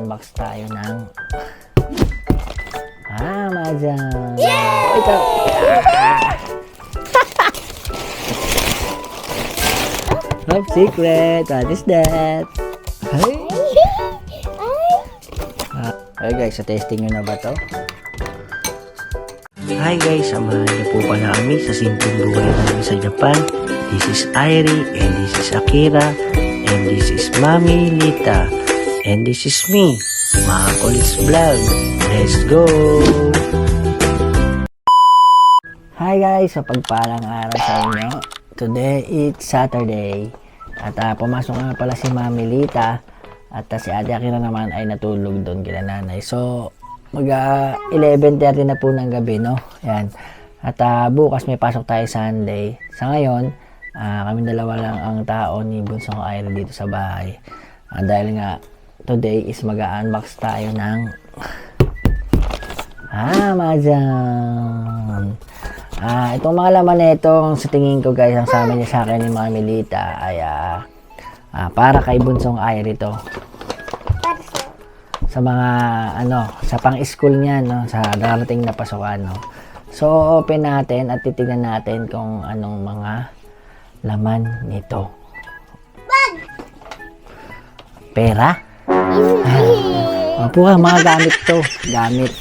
mag-unbox tayo ng Amazon. Ito. Top secret. What is that? Hey guys, so testing nyo na ba to? Hi guys, samahan niyo po pala kami sa simpleng buhay namin sa Japan. This is Airi, and this is Akira, and this is Mami Lita, and this is me, mga Kulis Vlog. Let's go! Hi guys, sa pagpalang araw sa inyo. Today it's Saturday. At pumasok nga pala si Mami Lita. At si Ate Akira naman ay natulog doon kila nanay. So, mag 11:30 na po ng gabi, no? Yan. At bukas may pasok tayo Sunday. Sa ngayon, kami dalawa lang ang tao ni Bunsong Aira dito sa bahay. Dahil nga, today is mag-unbox tayo ng Amazon. Itong mga laman na ito, sa tingin ko guys, ang sabi niya sa akin ni Mami Lita ay para kay Bunsong Aira ito. Sa mga sa pang-school niya, no, sa darating na pasukan, no. So open natin at titingnan natin kung anong mga laman nito. Pera? Opo, mga gamit to, gamit.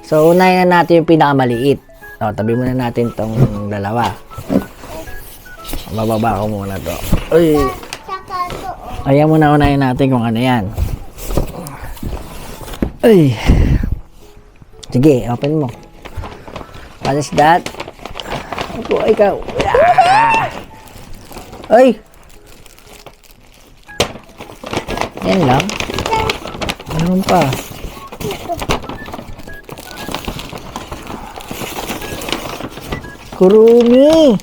So unahin na natin yung pinakamaliit. Tabi muna natin tong dalawa. Bababa ko muna to. Uy. Ayan muna, unahin natin kung ano yan. Ay. Sige, open mo. What is that? Opo, ikaw. Ay. Yan lang. Meron pa. Kurumi.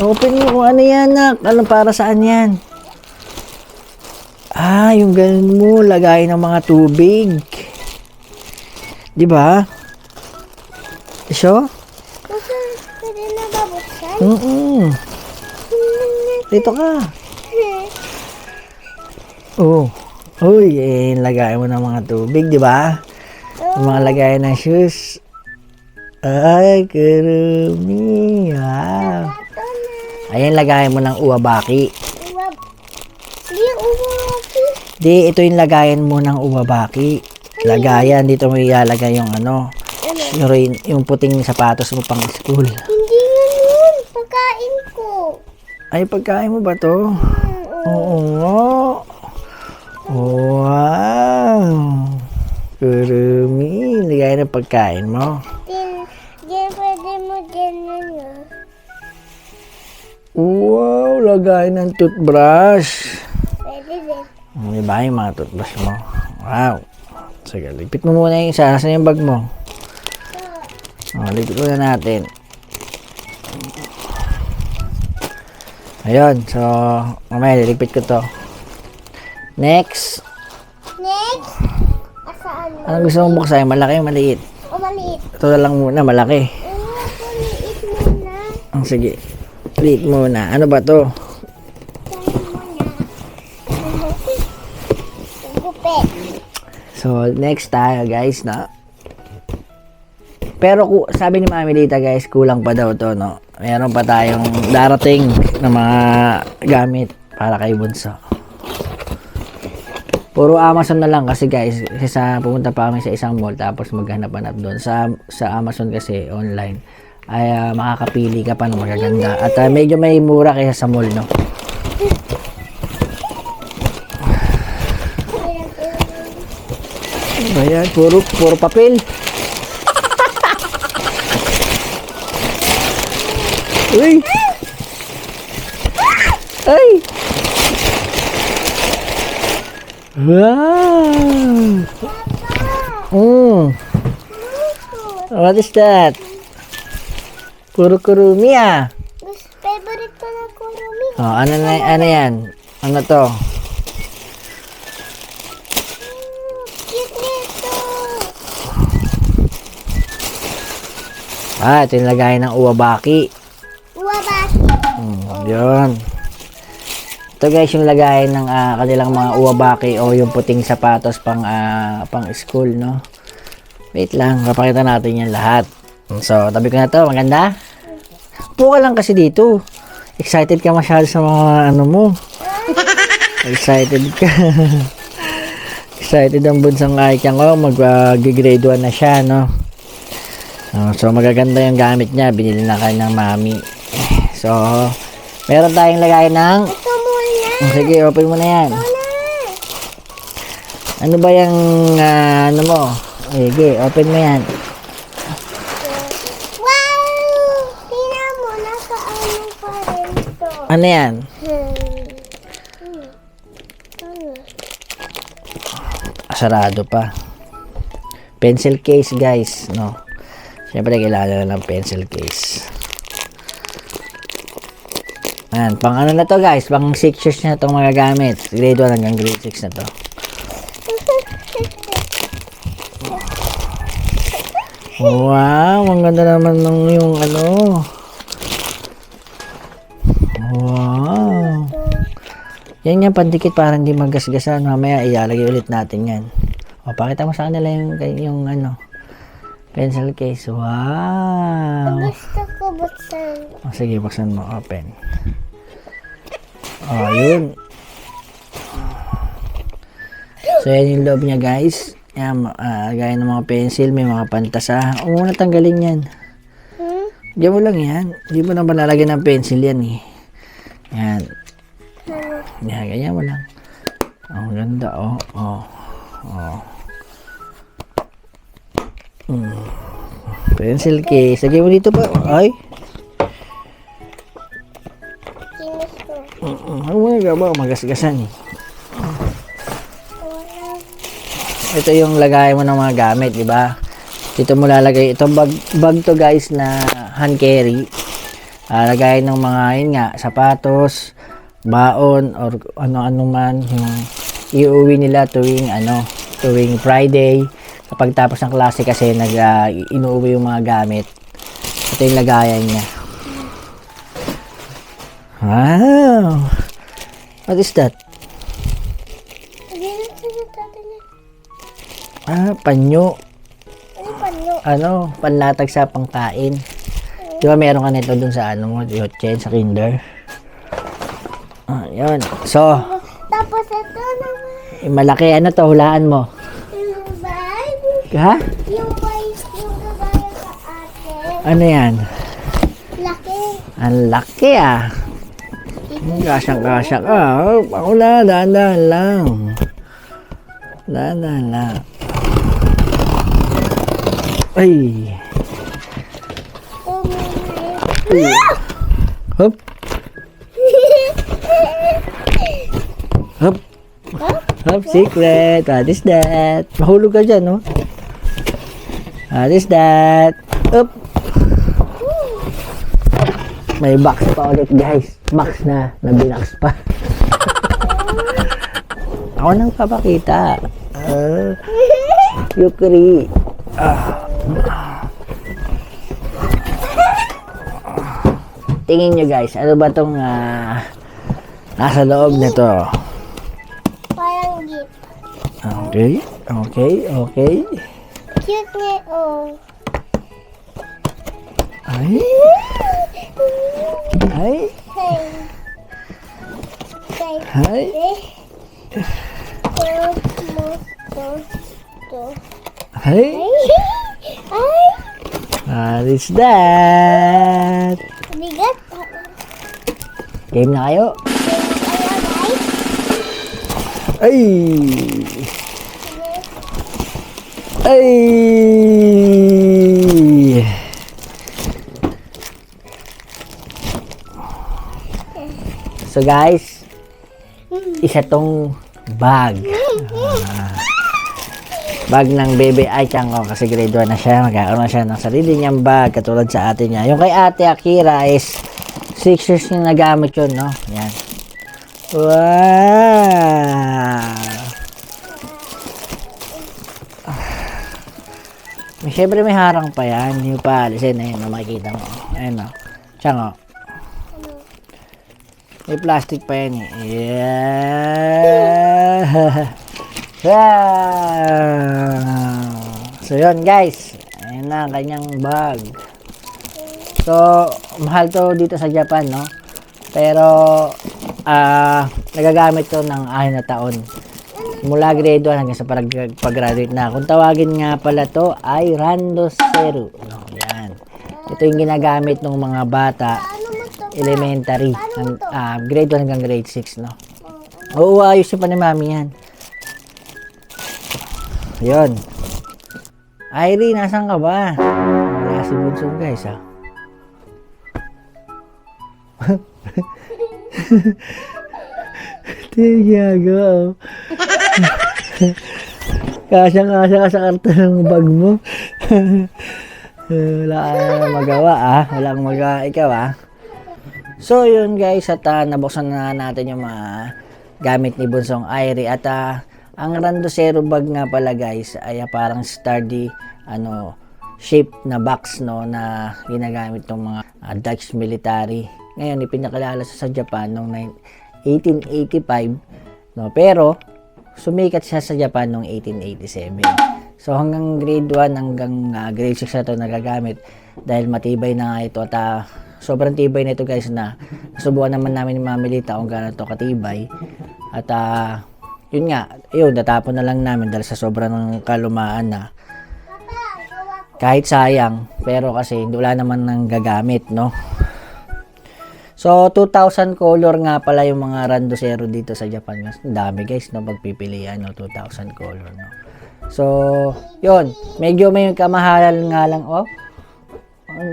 Open mo kung ano yan, nak. Alam para saan yan? Yung ganun mo, lagay ng mga tubig. Di ba? Iso? Pwede na babuksan? Dito ka. Oh. Uy, lagay mo ng mga tubig, di ba? Yung mga lagay ng shoes. Ay, karami. Wow. Ayan, lagay mo ng uwabaki. Di, ito yung lagayan mo ng uwabaki. Lagayan, dito mo ilalagay yung yung puting sapatos mo pang school. Hindi nga yun, pagkain ko. Ay, pagkain mo ba to? Oo. Wow. Kurumi, lagay ng pagkain mo. Pwede mo ganyan na. Wow, lagay ng toothbrush. Pwede din. Diba yung mga toothbrush mo? Wow. Sige, ligpit mo muna yung isa. Nasaan yung bag mo? Ligpit muna natin. Ayun. So, mamaya liligpit ko to. Next. Asaan mo? Anong gusto mong buksan? Malaki o maliit? O maliit? Ito na lang muna, malaki. Maliit muna. Sige. Liit muna. Ano ba to? So, next tayo guys, no? Pero sabi ni Mami Lita guys, kulang pa daw to, no? Meron pa tayong darating na mga gamit para kay Bunso. Puro Amazon na lang kasi guys, kasi pumunta pa kami sa isang mall tapos maghanap-hanap doon. Sa Amazon kasi online ay makakapili ka pa ng magaganda. At medyo may mura kaysa sa mall, no? Ayan, puro papel. Uy! Ay! Wow! What is that? Puro kurumi Favorite ko na kurumi. Ano yan? Ano to? Cute nito. Ito yung lagay ng uwabaki. Uwabaki. Yun. Ito guys, yung lagayan ng kanilang mga uwabaki o yung puting sapatos pang school, no? Wait lang, papakita natin yan lahat. So, tabi ko na to. Maganda? Upo ka lang kasi dito. Excited ka masyado sa mga ano mo. Excited ka. Excited ang bunsang Aikang ko. Mag-grade 1 na siya, no? So, magaganda yung gamit niya. Binili na kayo ng mami. So, meron tayong lagayan ng... Ito muna. Sige, open mo na yan. Ano ba yung ano mo? Sige, open mo yan. Wow! Tingnan mo, nasa ano pa rin to. Ano yan? Sarado pa. Pencil case guys, no? Siyempre kailangan na ng pencil case. Ayan, pang ano na to guys, pang 6 years na itong mga gamit. Grade 1 hanggang grade 6 na to. Wow, ang ganda naman ng yung ano. Wow. Yan yung pandikit para hindi magasgasan. Mamaya ilalagay ulit natin yan. O, pakita mo sa kanila yung ano, pencil case. Wow. Gusto ko buksan. O, sige, buksan mo. Open. O, yun. So, yan yung loob niya, guys. Yan, gaya ng mga pencil, may mga pantasa. O, muna tanggalin yan. Diyan mo lang yan. Hindi mo naman lalagyan ng pencil yan, eh. Yan. Yan, ganyan mo lang. Ang ganda, oh. Oh. Oh. Pencil case. Lagay mo dito pa. Ay. Kinis ko. Ano mo nga ba? Magasgasan, eh. Wala. Ito yung lagay mo ng mga gamit, di ba? Dito mo lalagay. Itong bag to guys na hand carry. Lagay ng mga, yun nga, sapatos, baon, or ano-ano man yung iuwi nila tuwing Friday. Kapag tapos ng klase kasi inuuwi yung mga gamit. Ito yung lagayan niya. Wow! What is that? Hindi na sinatata niya. Panyo. Ano panyo? Ano, panlatag sa pangkain. Di ba meron ka nito dun sa ano mo, Yotchen, sa kinder? Yun. So, Tapos ito naman. malaki. Ano to? Hulaan mo. Yung bag. Ha? Yung bag. Yung gabaya sa ate. Ano yan? Laki. Ang laki ah. Kasyang-kasya ka. Ako na, dahan-dahan lang. Dahan-dahan lang. Ay. Ito muna Ay. Hop. Hop. Hop, secret. What is that? Mahulog ka dyan, no? What is that? Hop. May box pa ulit, guys. Box na binax pa. Ako nang papakita. Yukri. Tingin nyo guys, ano ba tong nasa loob nito? Parang gift. Okay, okay, okay. Cute nga, oh. Ay, ay, Hey. Hey. ay. Ay, Ay! what is that? Bigat. Game na kayo? Ay! Ay! Ay! So guys, isa tong bag. Bag ng Bebe Aikang ko kasi grade 1 na siya. Magkakaroon na siya ng sarili niyang bag katulad sa ate niya. Yung kay ate Akira is 6 years yung nagamit yun, no? Yan. Wow! Siyempre may harang pa yan. Hindi mo pa alisin. Ayun, no, makikita mo. Ayun, no. Tiyan, oh. May plastic pa yan eh. Yeah. So yun guys, ayan na ang kanyang bag. So mahal to dito sa Japan, no? Pero nagagamit to ng 6 na taon. Mula grade 1 hanggang sa pag-graduate na. Kung tawagin nga pala to ay Randoseru. No, yan. Ito yung ginagamit ng mga bata elementary, grade 1 hanggang grade 6, no? Oo, ayusin pa ni mami yan. Yun. Irie, nasan ka ba? Wala si Bunso guys, ha? Tiyago. Kasya-kasya ka sa karta ng bag mo. Wala kang magawa, Wala kang magawa. Ikaw, So, yun guys. At nabuksan na natin yung mga gamit ni Bunsong Irie. At ang Randoseru bag nga pala guys ay parang sturdy shape na box, no, na ginagamit ng mga Dutch military. Ngayon, ipinakilala sa Japan noong 1885, no, pero sumikat siya sa Japan noong 1887. So hanggang grade 1 hanggang grade 6 na ito nagagamit dahil matibay na nga ito at sobrang tibay na ito guys, na nasubukan naman namin ni Mami Lita kung gaano ito katibay. At yun nga, natapon na lang namin dahil sa sobrang kalumaan na. Kahit sayang, pero kasi wala naman nang gagamit, no? So, 2,000 color nga pala yung mga Randoseru dito sa Japan. Ang dami guys, no? Pagpipilian, no? 2,000 color, no? So, yun. Medyo may kamahalan nga lang, ang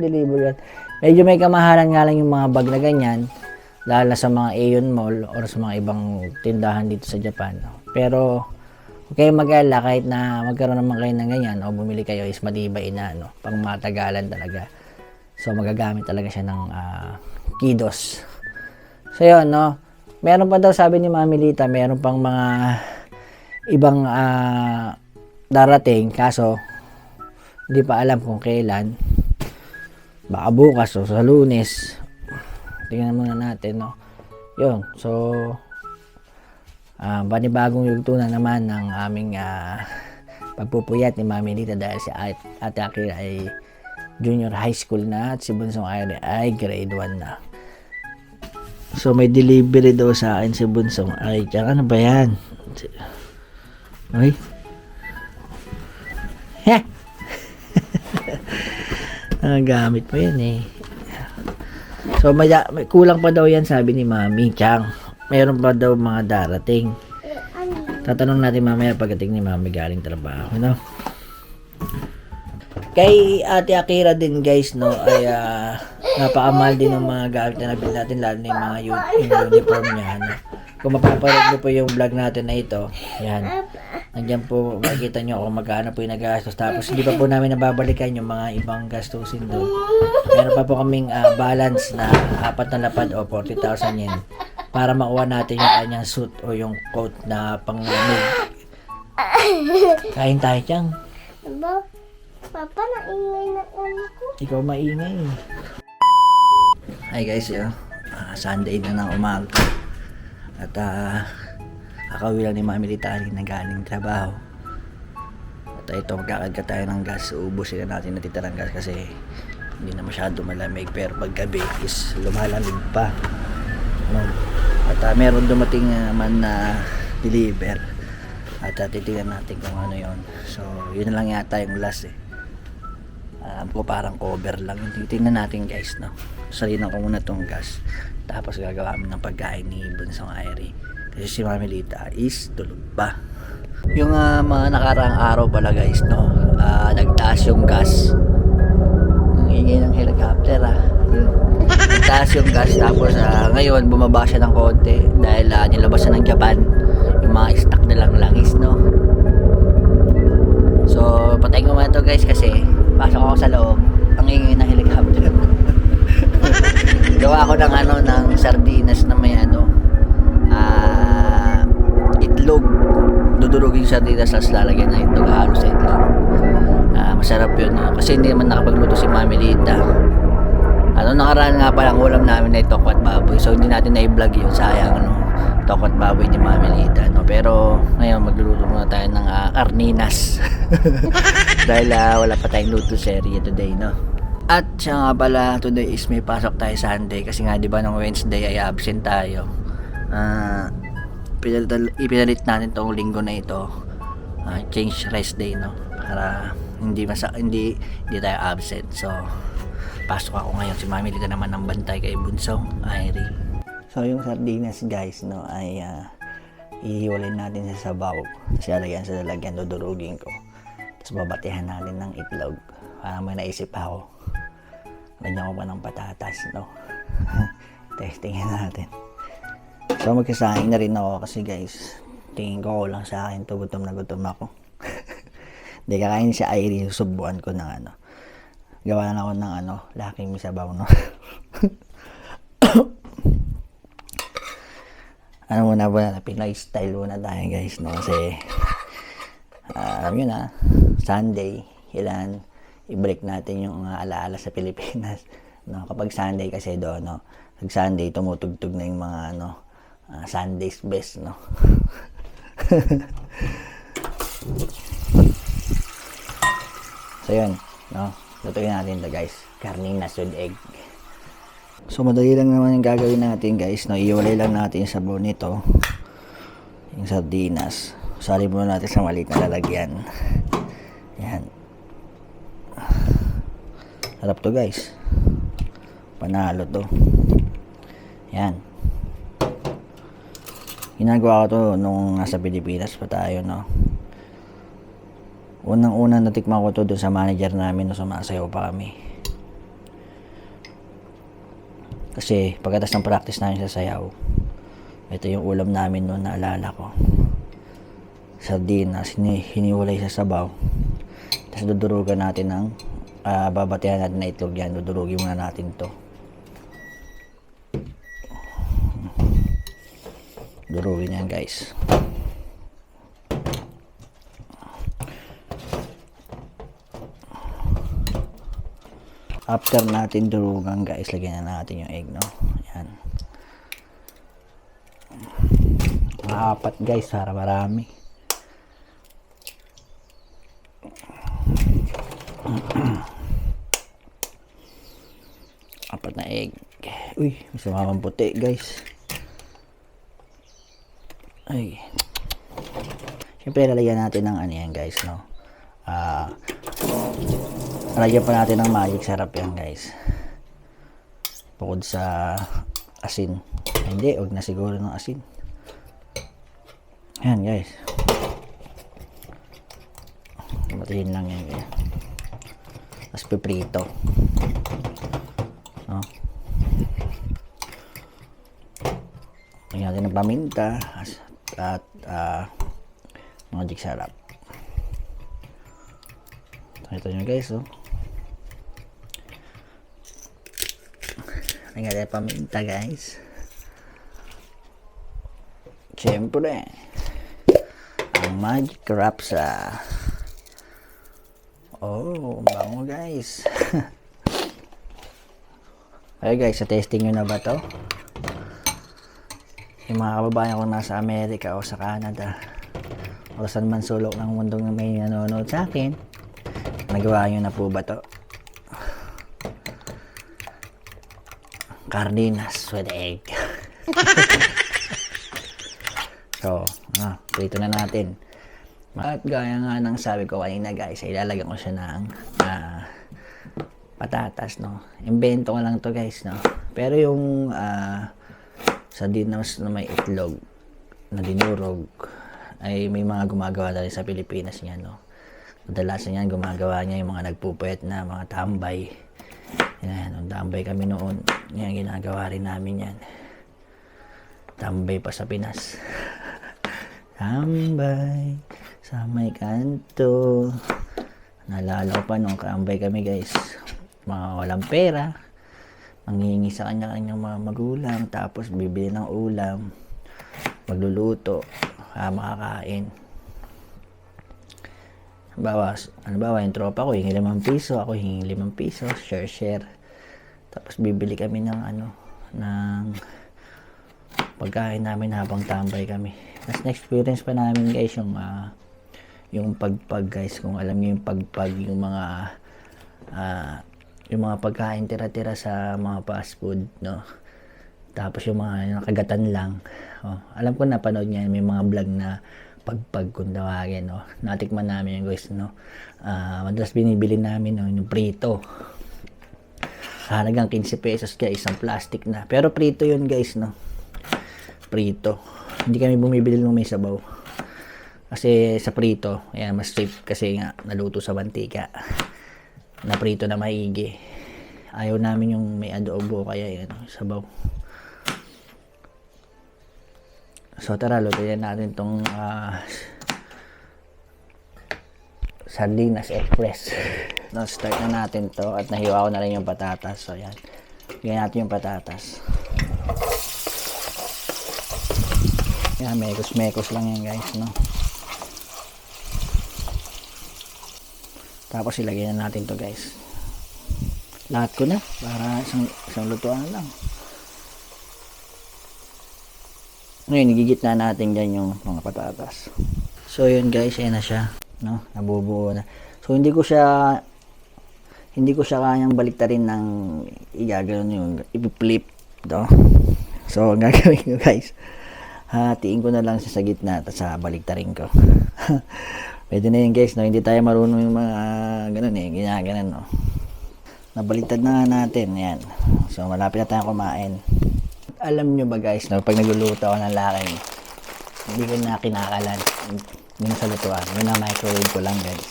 deliver yan. Medyo may kamahalan nga lang yung mga bag na ganyan. Lalo sa mga Aeon Mall or sa mga ibang tindahan dito sa Japan, no? Pero, huwag kayong mag-alala kahit na magkaroon naman kayo ng ganyan o bumili kayo is matibay na, no? Pang matagalan talaga. So, magagamit talaga siya ng kidos. So, yun, no? Meron pa daw, sabi ni Mami Lita, meron pang mga ibang darating. Kaso, hindi pa alam kung kailan. Baka bukas o sa Lunes. Tingnan muna natin, no? Yun. So, panibagong yugto na naman ng aming pagpupuyat ni Mami Lita dahil si Ate Akira ay junior high school na at si Bunsong Irie ay grade 1 na. So may delivery daw sa akin si Bunsong Irie. Ano ba yan? Ay. Gamit mo yan eh. So may kulang pa daw yan, sabi ni Mami Chang. Meron pa daw mga darating. Tatanong natin mamaya pagdating ni Mami galing trabaho, no? Kay Ate Akira din guys, no, ay napakamahal din ng mga gamit na nabili natin, lalo na yung mga uniform niya, no? Kung mapapanood niyo po yung vlog natin na ito, yan, nandiyan po makikita nyo kung magkano po yung nagastos. Tapos hindi pa po namin nababalikan yung mga ibang gastusin doon. Meron pa po kaming balance na 4 na lapad o 40,000 yen para makuha natin yung kanyang suit o yung coat na panglamig. Kain tayo dyan. Papa, naingay na ko. Ikaw maingay. Hi guys, Sunday na ng umaga. At kakauwi lang ni Mami Lita na galing trabaho. At ito, magkakagka tayo ng gas. Uubusin na natin natitirang gas kasi hindi na masyado malamig. Pero paggabi is lumalamig pa, no? At meron dumating naman na deliver. At titignan natin kung ano yon. So yun na lang yata yung last ko, parang cover lang. Titignan natin guys, no? Salinan ko muna tong gas, tapos gagawa kami ng pagkain ni Bunsong Irie kasi si Mami Lita is tulog pa. Yung mga nakaraang araw pala guys, no, nagtaas yung gas. Ang ingay ng helicopter, yun. Nagtaas yung gas, tapos ngayon bumaba siya ng konti dahil nilabas siya ng Japan yung mga stock nilang langis, no? So patayin ko muna to guys kasi pasok ako sa loob, ang ingay ng helicopter. Gawa ako ng sardinas na may itlog. Dudurugin yung sardinas, tapos lalagyan ng itlog, halo sa itlog. Masarap yun, kasi hindi naman nakapagluto si Mami Lita. Ano nakaraan nga palang ulam namin na tokwa at baboy. So hindi natin na-vlog yun, sayang ano. Tokwa at baboy ni Mami Lita, no. Pero ngayon magluluto muna tayo ng karninas. Dahil wala pa tayong luto serye today, no. At siya nga pala, today is may pasok tayo Sunday kasi nga 'di ba nung Wednesday ay absent tayo. Ipinalit natin tong linggo na ito. Change rest day, no. Para hindi tayo absent. So pasok ako ngayon, si Mami Lita naman ng bantay kay Bunsong Airy. So yung sardinas guys, no, ay ihiwalay natin sa sabaw, tapos lalagyan sa lalagyan, dudurugin ko, tapos babatihan natin ng itlog. Parang may naisip ako, lagyan ko pa ng patatas, no. Testingin natin. So magkasaing na rin ako kasi guys, tingin ko lang sa akin to, gutom na gutom ako. Hindi kakain si Airy, susubuan ko ng ano, gawa na ako ng laking misabaw, no. Muna ba na Pinoy style muna tayo guys, no, kasi alam nyo na, Sunday, i-break natin yung alaala sa Pilipinas, no. Kapag Sunday kasi doon, no, pag Sunday tumutugtog na yung mga Sunday's best, no. So yun, no, lutuin natin ito guys, karninas with egg. So madali lang naman yung gagawin natin guys, no. Iwalay lang natin yung sabaw nito, yung sardinas, sali muna natin sa maliit na lalagyan. Yan, harap to guys, panalo to. Yan, ginagawa ko to nung nasa Pilipinas pa tayo, no. Unang-una natikman ko to doon sa manager namin, no, sumasayaw pa kami. Kasi pagkatapos ng practice namin sa sayaw, ito yung ulam namin noon, naalala ko. Sardinas, hiniwalay sa sabaw. Tapos dudurugan natin ng, babatihan natin na itlog yan. Dudurugin muna natin to. Durugin yan guys. After natin durugan guys, lagyan na natin yung egg, no. Yan, apat guys, para marami. Apat na egg. Uy, may sumamang puti guys. Ay, siyempre lalagyan natin ng yan guys, no. Lagyan pa natin ng magic sarap yan guys, bukod sa asin. Hindi, huwag na siguro ng asin. Yan guys, matihin lang yan guys. Tapos piprito, no? Lagyan natin ng paminta at magic sarap. Ito nyo guys, oh. Lagyan natin paminta guys. Siyempre, ang magic rapsa. Oh, bango guys. Okay guys, sa testing nyo na ba to? Yung mga kababayan ko nasa Amerika o sa Canada o saan man sulok ng mundong may nanonood sa akin, nagawa nyo na po ba to? Carninas with egg. So, prito na natin. At gaya nga ng sabi ko kanina guys, ay ilalagyan ko siya ng patatas, no. Invento ko lang to guys, no. Pero yung sardinas na may itlog na dinurog ay may mga gumagawa na rin sa Pilipinas niya, no. Kadalasan yan gumagawa niya yung mga nagpupuyat na mga tambay. Yan, nung tambay kami noon, yan ginagawa rin namin yan. Tambay pa sa Pinas. Tambay sa may kanto. Naalala ko pa nung kaambay kami guys, mga walang pera, manghihingi sa kanya-kanyang mga magulang, tapos bibili ng ulam, magluluto, makakain. Bawas, yung tropa ko hingi 5 piso, ako hingi 5 piso, share. Tapos bibili kami ng ng pagkain namin habang tambay kami. Tapos na-experience pa namin guys yung pagpag guys, kung alam niyo yung pagpag, yung mga pagkain tira-tira sa mga fast food, no? Tapos yung mga nakagatan lang. Alam ko napanood niya, may mga vlog na pagpag kung tawagin, no? Natikman namin yung guys, no? Madalas binibili namin, no, yung prito. Halagang 15 pesos guys, isang plastic na. Pero prito yun guys, no? Prito. Hindi kami bumibili ng may sabaw. Kasi sa prito, ayan, mas safe kasi nga naluto sa mantika. Na prito na maigi. Ayaw namin yung may adobo kaya yan, sabaw. So tara, lutuin natin tong Sardinas Express. No, start na natin to at nahiwa ko na rin yung patatas. So yan. Bigyan natin yung patatas. Yan, mekos-mekos lang yan guys, no? Tapos ilagay na natin to guys. Lahat ko na para isang lutuan lang. Ngayon, igigitna natin dyan yung mga patatas. So yun guys, ayan na siya, no? Nabubuo na. So hindi ko siya kayang baliktarin ng igagano yung i-flip, no? So ang gagawin ko guys, hatiin ko na lang siya sa gitna at sa baliktarin ko. Pwede na yun guys, no? Hindi tayo marunong yung mga ganun ginaganan, no? Nabaliktad na natin, yan. So malapit na tayo kumain. Alam nyo ba guys, no? Pag nagluluto ako ng laking, hindi ko na kinakalan yung sa lutuan. Yun na microwave ko lang guys.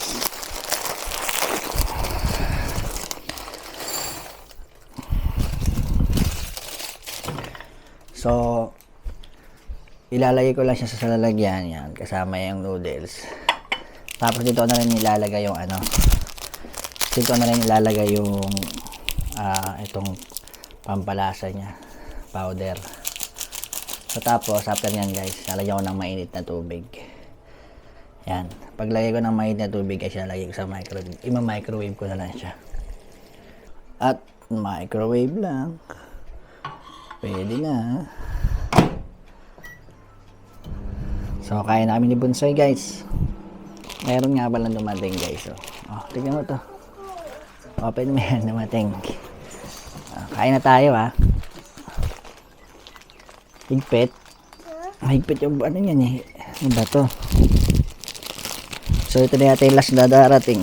So ilalagay ko lang siya sa lalagyan, yan, kasama yung noodles. Tapos dito na rin ilalagay yung itong pampalasa niya, powder. So tapos after yan guys, lalagyan ko ng mainit na tubig. Yan, paglagay ko ng mainit na tubig guys, lalagay ko sa microwave. Ima-microwave ko na lang siya. At microwave lang. Pwede na. So kaya namin ni Bunsoy guys. Meron nga palang dumating guys. Tignan mo to. Open mo yan, dumating. Kain na tayo Higpit. Higpit yung ano yan eh. Ano ba to? So ito na yata yung last na darating.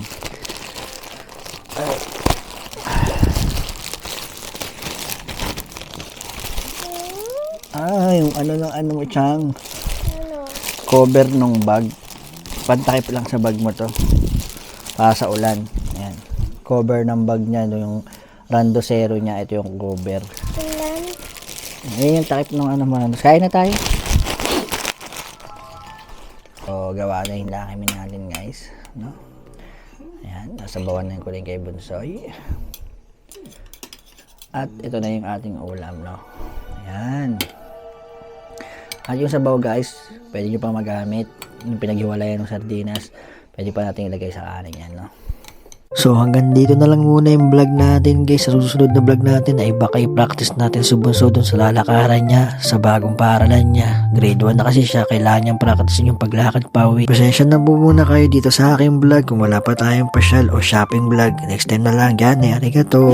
Yung ano mo Chang. Cover nung bag. Pantakip lang sa bag mo to. Para sa ulan. Ayan. Cover ng bag niya. Yung Rando Zero niya. Ito yung cover. Ulan? Ayan yung takip ng mo. Kain na tayo. So, gawa na yung lakimin natin guys. No? Ayan. Nasabawan na yung kuling kay Bunsoy. At ito na yung ating ulam. No? Ayan. At yung sabaw guys, pwede nyo pang magamit. Yung pinaghiwalayan ng sardinas, pwede pa natin ilagay sa kanin yan, no? So hanggang dito na lang muna yung vlog natin guys. Sa susunod na vlog natin ay baka i-practice natin si Bunso dun sa lalakaran niya, sa bagong paaralan niya. Grade 1 na kasi siya, kailangan niyang practicein yung paglakad pa uwi. Pasensya na po muna kayo dito sa aking vlog kung wala pa tayong pasyal o shopping vlog. Next time na lang, yan, arigato.